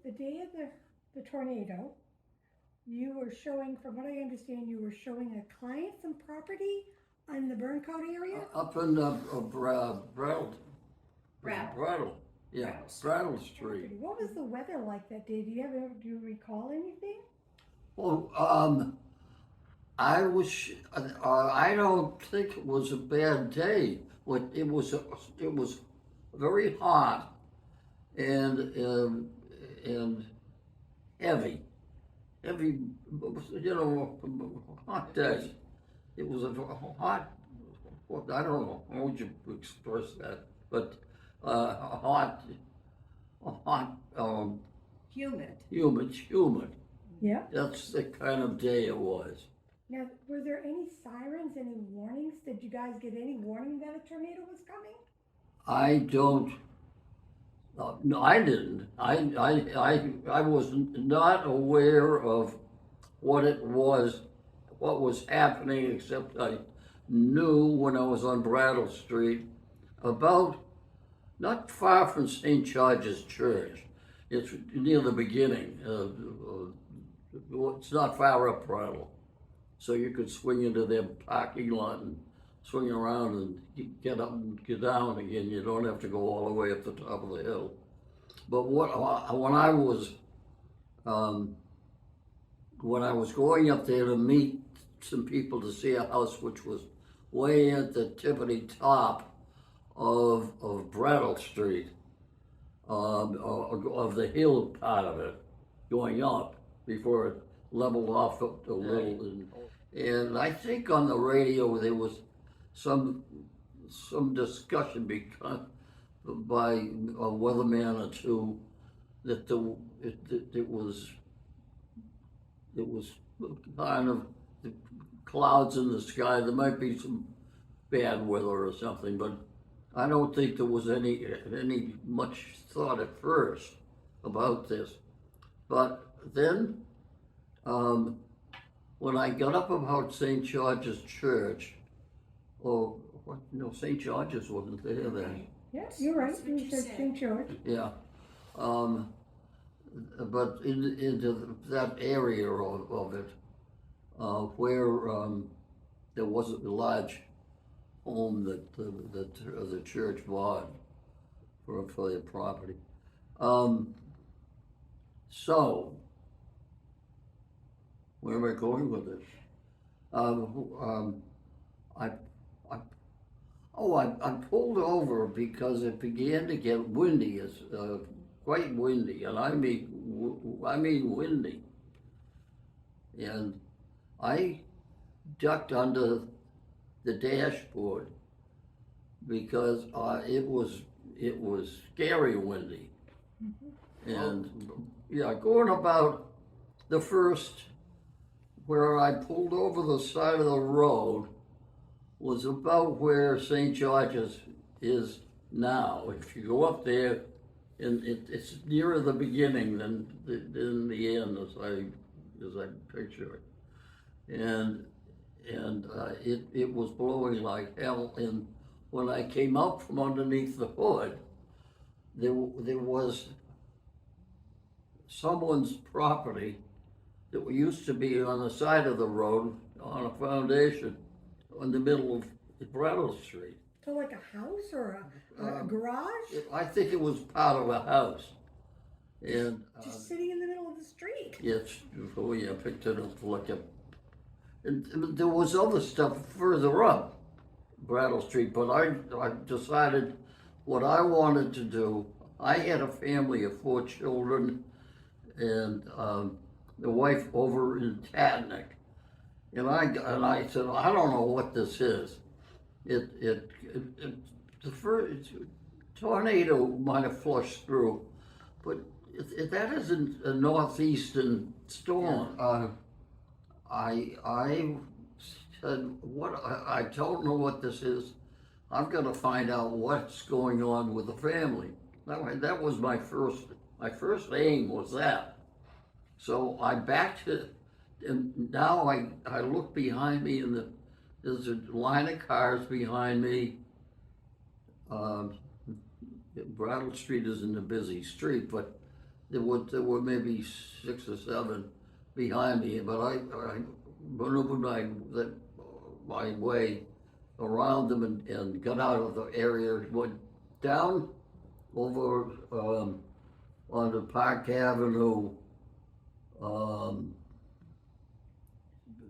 the day of the tornado, you were showing, from what I understand, you were showing a client some property on the Burncoat area? Up in Brattle, Brattle. Brattle, yeah, Brattle Street. Brattle Street. What was the weather like that day? Do you recall anything? Well, I don't think it was a bad day. It was very hot and heavy, hot day. It was a hot, well, I don't know how would you express that, but hot, Humid. humid. Yeah. That's the kind of day it was. Now, were there any sirens, any warnings? Did you guys get any warning that a tornado was coming? I don't. No, I didn't. I was not aware of what it was, what was happening, except I knew when I was on Brattle Street, about not far from St. George's Church. It's near the beginning. It's not far up Brattle, so you could swing into their parking lot and swing around and get up and get down again. You don't have to go all the way up the top of the hill. But when I was going up there to meet some people to see a house which was way at the tippity top of Brattle Street, of the hill part of it, going up before it leveled off a little. And I think on the radio there was some discussion by a weatherman or two that it was kind of the clouds in the sky. There might be some bad weather or something, but I don't think there was any much thought at first about this. But then, when I got up about St. George's Church, or what? No, St. George's wasn't there then. Yes, you're right. That's what You you said said. St. George. Yeah. But into that area of it, where there wasn't a large home that the church bought for their property. So, where am I going with this? I, I, I pulled over because it began to get windy, quite windy, and I mean windy. And I ducked under the dashboard because it was scary windy. And yeah, going about the first, where I pulled over the side of the road, was about where St. George's is now. If you go up there, and it's nearer the beginning than the end, as I picture it. And it was blowing like hell. And when I came out from underneath the hood, there was someone's property that used to be on the side of the road on a foundation in the middle of Brattle Street. So like a house or a garage? I think it was part of a house. And Just sitting in the middle of the street. yes, oh yeah, I picked it up to look at. And there was other stuff further up Brattle Street, but I decided what I wanted to do. I had a family of 4 children and the wife over in Tatnick. And I said, I don't know what this is. The first tornado might have flushed through, but that isn't a northeastern storm. I said, I don't know what this is. I've got to find out what's going on with the family. That was my first aim was that. So I backed it, and now I look behind me, and there's a line of cars behind me. Brattle Street isn't a busy street, but there were maybe 6 or 7 behind me, but I maneuvered my way around them and got out of the area, went down over onto Park Avenue,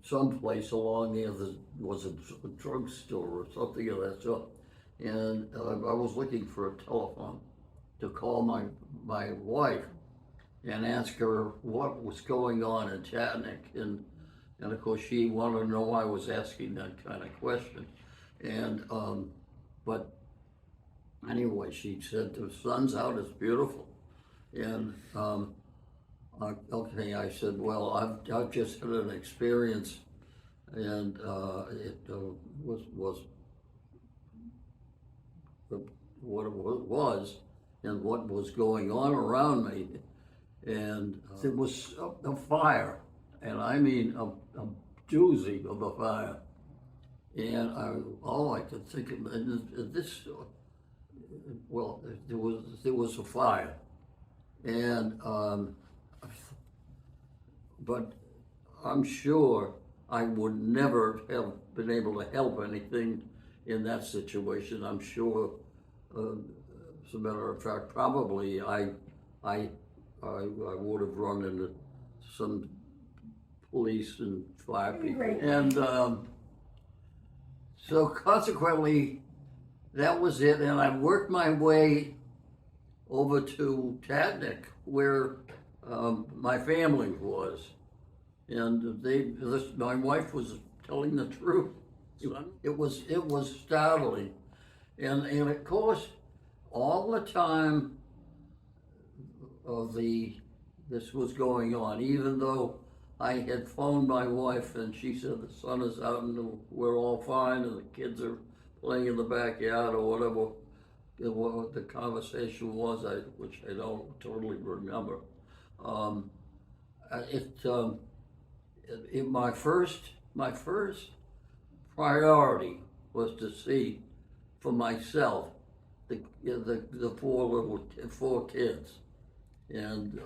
someplace along there that was a drugstore or something of that sort. And I was looking for a telephone to call my wife and ask her what was going on in Chattanooga. And of course, she wanted to know why I was asking that kind of question. And, but anyway, she said, the sun's out, it's beautiful. And, okay, I said, well, I've just had an experience, and it was what it was and what was going on around me. And it was a fire, and I mean a doozy of a fire. And all I could think of, and this, well, there was a fire, and but I'm sure I would never have been able to help anything in that situation. I'm sure, as a matter of fact, probably I would have run into some police and fire people. Right. And so consequently, that was it. And I worked my way over to Chattanooga, where my family was. And my wife was telling the truth. It was startling. And of course, all the time this was going on, even though I had phoned my wife and she said the sun is out and we're all fine and the kids are playing in the backyard or whatever what the conversation was, which I don't totally remember. My first priority was to see for myself the four kids. And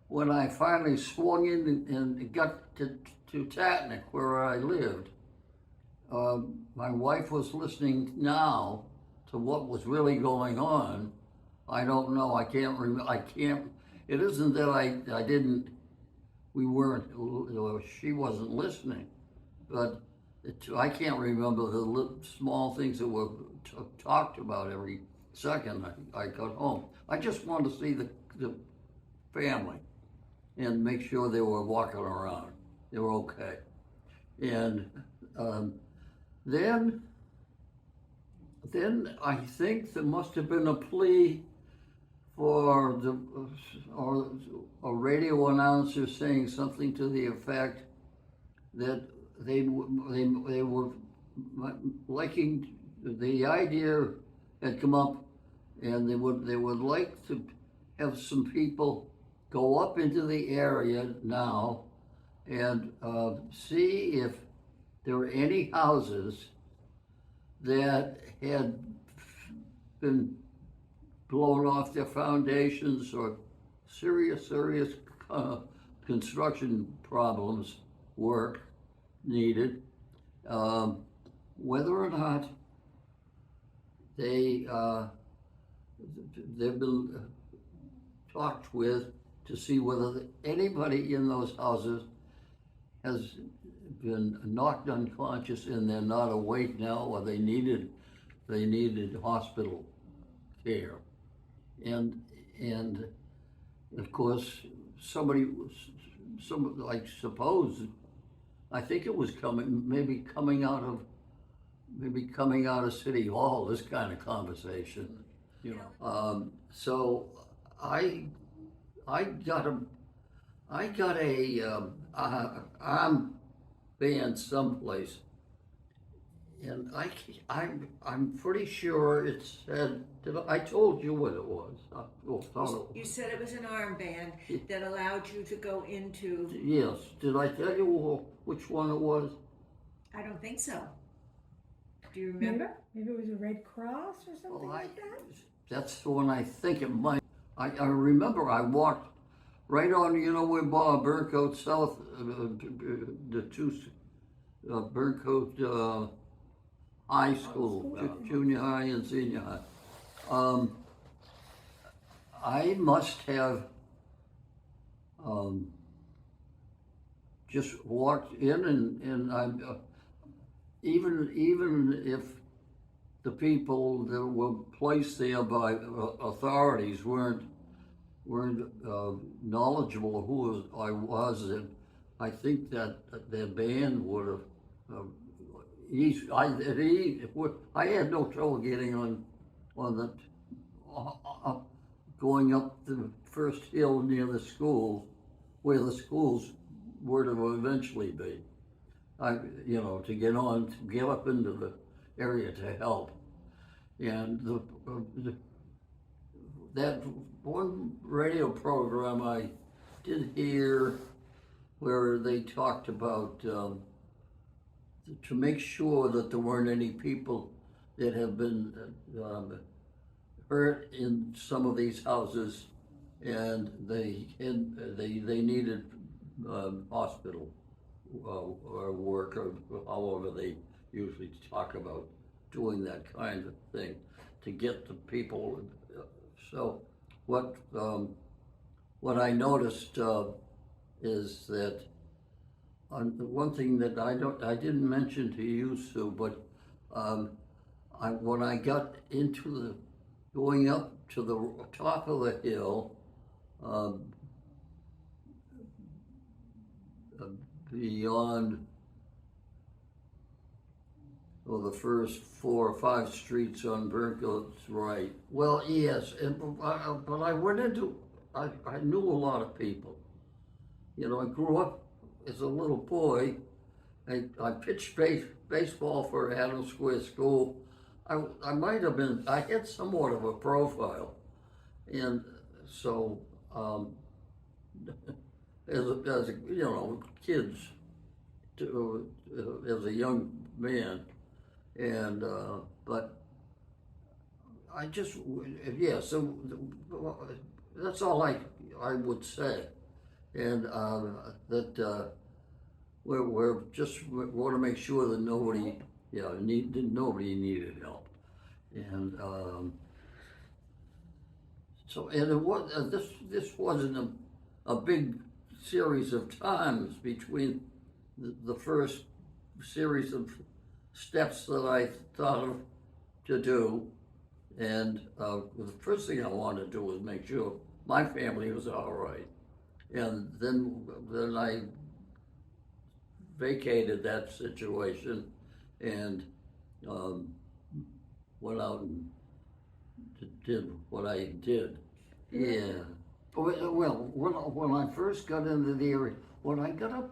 when I finally swung in and got to Chattanooga, where I lived, my wife was listening now to what was really going on. I don't know. I can't remember. It isn't that I didn't. We weren't. Or she wasn't listening, but I can't remember the small things that were talked about every second I got home. I just wanted to see the family and make sure they were walking around. They were okay. And then I think there must have been a plea for a radio announcer saying something to the effect that they were liking the idea had come up, and they would like to have some people go up into the area now and see if there were any houses that had been blown off their foundations or serious construction problems, work needed, whether or not they've been talked with to see whether anybody in those houses has been knocked unconscious and they're not awake now, or they needed hospital care. And of course, I suppose, I think it was coming out of City Hall, this kind of conversation, you know. So I got a arm band someplace, and I'm pretty sure it said. I told you what it was. You said it was an armband that allowed you to go into. Yes. Did I tell you which one it was? I don't think so. Do you remember? Maybe it was a Red Cross or something like that? that's when I think it might. I remember I walked right on, you know, where Burncoat South, the two Burncoat High School, junior high and senior high. I must have just walked in, and I even if the people that were placed there by authorities weren't knowledgeable of who I was, and I think that their band would have. I had no trouble getting on the going up the first hill near the school, where the schools were to eventually be. To get up into the area to help, and that one radio program I did hear where they talked about to make sure that there weren't any people that have been hurt in some of these houses, and they needed hospital or work, or however they usually talk about doing that kind of thing to get the people. So what I noticed is that one thing that I didn't mention to you, Sue, but when I got into going up to the top of the hill, beyond the first 4 or 5 streets on Burncoat's right. Well, yes, but I went into, I knew a lot of people. You know, I grew up as a little boy. I pitched baseball for Adams Square School. I might have been, I had somewhat of a profile. And so, as kids, as a young man, and but I just, yeah. So that's all I would say, and that we're just we want to make sure that nobody, nobody needed help, and so and it was this wasn't a big series of times between the first series of steps that I thought of to do, and the first thing I wanted to do was make sure my family was all right, and then I vacated that situation and went out and did what I did. Yeah. Well, when I first got into the area, when I got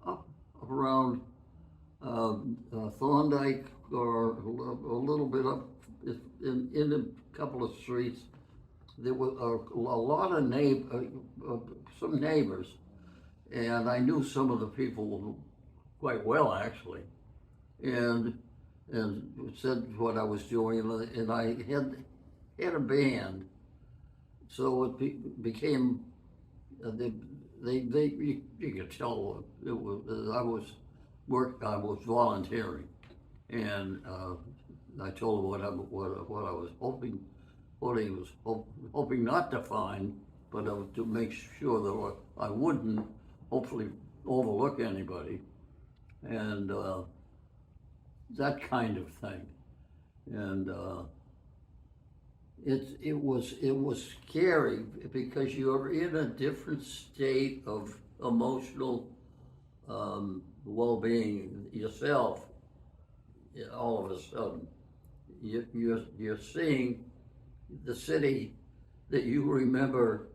up around Thorndike, or a little bit up in a couple of streets, there were a lot of some neighbors, and I knew some of the people quite well, actually, and said what I was doing, and I had a band, so it became you could tell it was I was volunteering, and I told him what I was hoping not to find, but to make sure that I wouldn't hopefully overlook anybody, and that kind of thing, and it was scary because you're in a different state of emotional well-being yourself. All of a sudden, you're seeing the city that you remember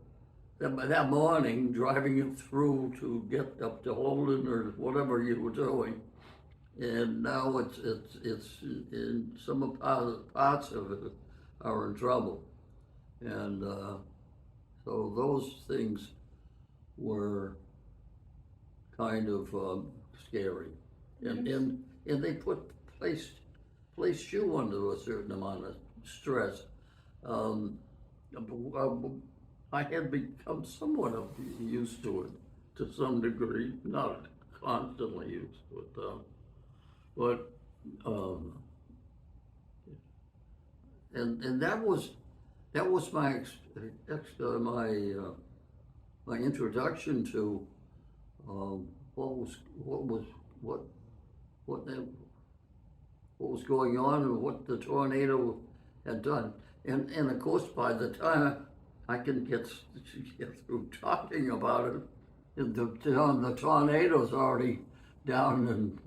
that morning, driving it through to get up to Holden or whatever you were doing, and now it's in some parts of it are in trouble, and so those things were kind of scary, and they placed you under a certain amount of stress. um, I had become somewhat used to it to some degree, not constantly used to it, but um, and that was my introduction to what was what what that, what was going on and what the tornado had done. And of course, by the time I can get through talking about it, the tornado's already down in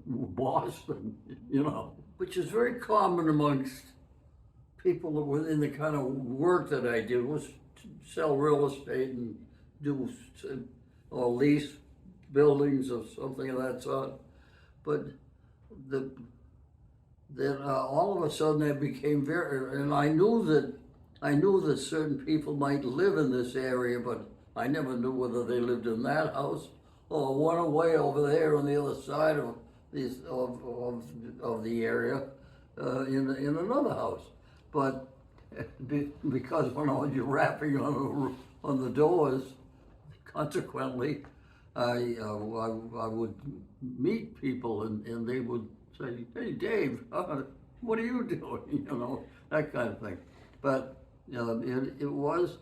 Boston, you know, which is very common amongst people that within the kind of work that I did was to sell real estate and do or lease buildings or something of that sort. But the then all of a sudden I became and I knew that certain people might live in this area, but I never knew whether they lived in that house or one away over there on the other side of the area in another house. But because when I was rapping on the doors, consequently, I would meet people and they would say, "Hey, Dave, what are you doing?" You know, that kind of thing. But it was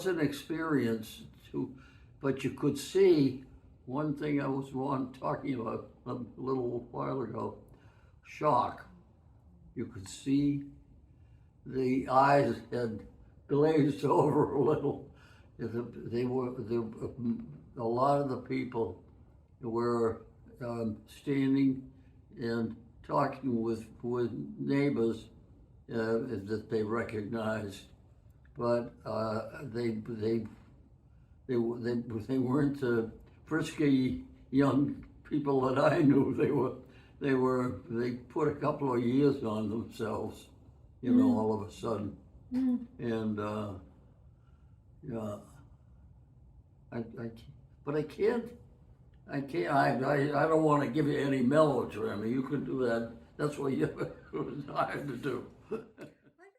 an experience but you could see one thing I was talking about a little while ago, shock. You could see the eyes had glazed over a little. A lot of the people were standing and talking with neighbors that they recognized, but they weren't the frisky young people that I knew. They put a couple of years on themselves, you know, all of a sudden, and yeah, but I can't. I don't want to give you any melodrama. You can do that. That's what you hired to do.